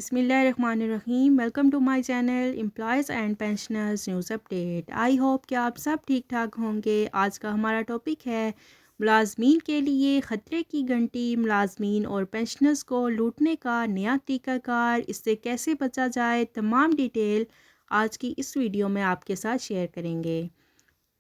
بسم اللہ الرحمن الرحیم۔ Welcome to my channel employees and pensioners news update. I hope کہ آپ سب ٹھیک ٹھاک ہوں گے۔ آج کا ہمارا ٹاپک ہے ملازمین کے لیے خطرے کی گھنٹی، ملازمین اور پینشنرز کو لوٹنے کا نیا طریقہ کار، اس سے کیسے بچا جائے، تمام ڈیٹیل آج کی اس ویڈیو میں آپ کے ساتھ شیئر کریں گے۔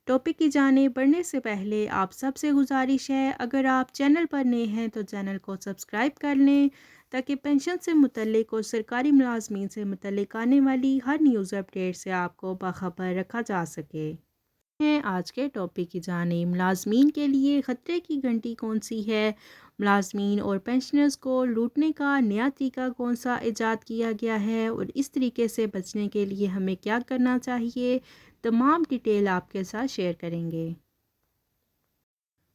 ٹاپک کی جانب بڑھنے سے پہلے آپ سب سے گزارش ہے، اگر آپ چینل پر نئے ہیں تو چینل کو سبسکرائب کر لیں تاکہ پینشن سے متعلق اور سرکاری ملازمین سے متعلق آنے والی ہر نیوز اپڈیٹ سے آپ کو باخبر رکھا جا سکے۔ آج کے ٹاپک کی جانب ملازمین کے لیے خطرے کی گھنٹی کون سی ہے، ملازمین اور پینشنرز کو لوٹنے کا نیا طریقہ کون سا ایجاد کیا گیا ہے اور اس طریقے سے بچنے کے لیے ہمیں کیا کرنا چاہیے، تمام ڈیٹیل آپ کے ساتھ شیئر کریں گے۔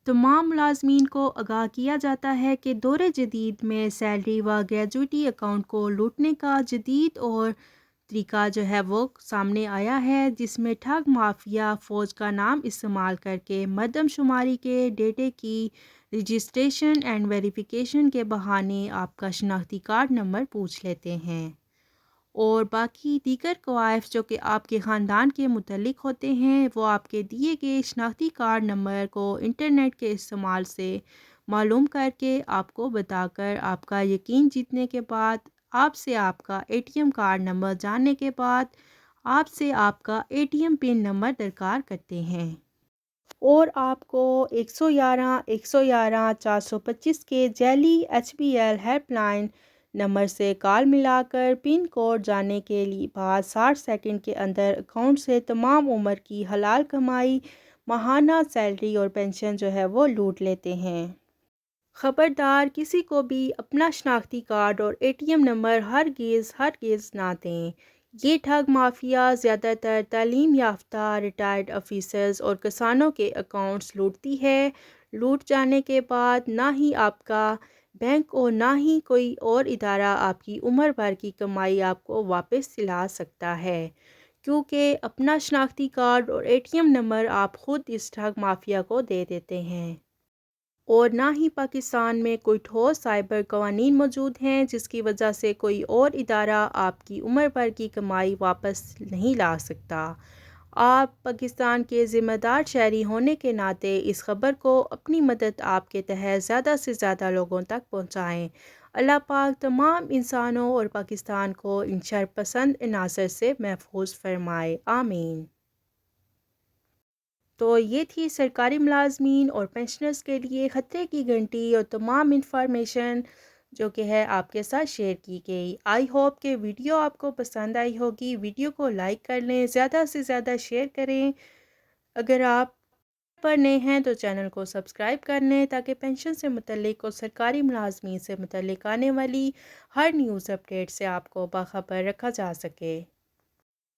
تمام ملازمین کو آگاہ کیا جاتا ہے کہ دور جدید میں سیلری و گریجویٹی اکاؤنٹ کو لوٹنے کا جدید اور طریقہ وہ سامنے آیا ہے، جس میں ٹھگ مافیا فوج کا نام استعمال کر کے مردم شماری کے ڈیٹے کی رجسٹریشن اینڈ ویریفیکیشن کے بہانے آپ کا شناختی کارڈ نمبر پوچھ لیتے ہیں اور باقی دیگر کوائف جو کہ آپ کے خاندان کے متعلق ہوتے ہیں، وہ آپ کے دیے گئے شناختی کارڈ نمبر کو انٹرنیٹ کے استعمال سے معلوم کر کے آپ کو بتا کر آپ کا یقین جیتنے کے بعد، آپ سے آپ کا A T M card number جاننے کے بعد آپ سے آپ کا A T M PIN number درکار کرتے ہیں اور آپ کو 111 111 425 کے ذیلی HBL ہیلپ لائن نمبر سے کال ملا کر پن کوڈ جاننے کے بعد 60 سیکنڈ کے اندر اکاؤنٹ سے تمام عمر کی حلال کمائی، ماہانہ سیلری اور پینشن وہ لوٹ لیتے ہیں۔ خبردار، کسی کو بھی اپنا شناختی کارڈ اور اے ٹی ایم نمبر ہرگز نہ دیں۔ یہ ٹھگ مافیا زیادہ تر تعلیم یافتہ ریٹائرڈ آفیسرز اور کسانوں کے اکاؤنٹس لوٹتی ہے۔ لوٹ جانے کے بعد نہ ہی آپ کا بینک اور نہ ہی کوئی اور ادارہ آپ کی عمر بھر کی کمائی آپ کو واپس دلا سکتا ہے، کیونکہ اپنا شناختی کارڈ اور اے ٹی ایم نمبر آپ خود اس ٹھگ مافیا کو دے دیتے ہیں، اور نہ ہی پاکستان میں کوئی ٹھوس سائبر قوانین موجود ہیں جس کی وجہ سے کوئی اور ادارہ آپ کی عمر بھر کی کمائی واپس نہیں لا سکتا۔ آپ پاکستان کے ذمہ دار شہری ہونے کے ناطے اس خبر کو اپنی مدد آپ کے تحت زیادہ سے زیادہ لوگوں تک پہنچائیں۔ اللہ پاک تمام انسانوں اور پاکستان کو ان شر پسند عناصر سے محفوظ فرمائے، آمین۔ تو یہ تھی سرکاری ملازمین اور پینشنرز کے لیے خطرے کی گھنٹی اور تمام انفارمیشن جو کہ آپ کے ساتھ شیئر کی گئی۔ آئی ہوپ کہ ویڈیو آپ کو پسند آئی ہوگی۔ ویڈیو کو لائک کر لیں، زیادہ سے زیادہ شیئر کریں۔ اگر آپ پر نئے ہیں تو چینل کو سبسکرائب کر لیں تاکہ پینشن سے متعلق اور سرکاری ملازمین سے متعلق آنے والی ہر نیوز اپڈیٹ سے آپ کو باخبر رکھا جا سکے۔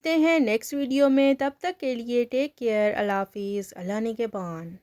ملتے ہیں نیکسٹ ویڈیو میں، تب تک کے لیے ٹیک کیئر، اللہ حافظ، اللہ نگہبان۔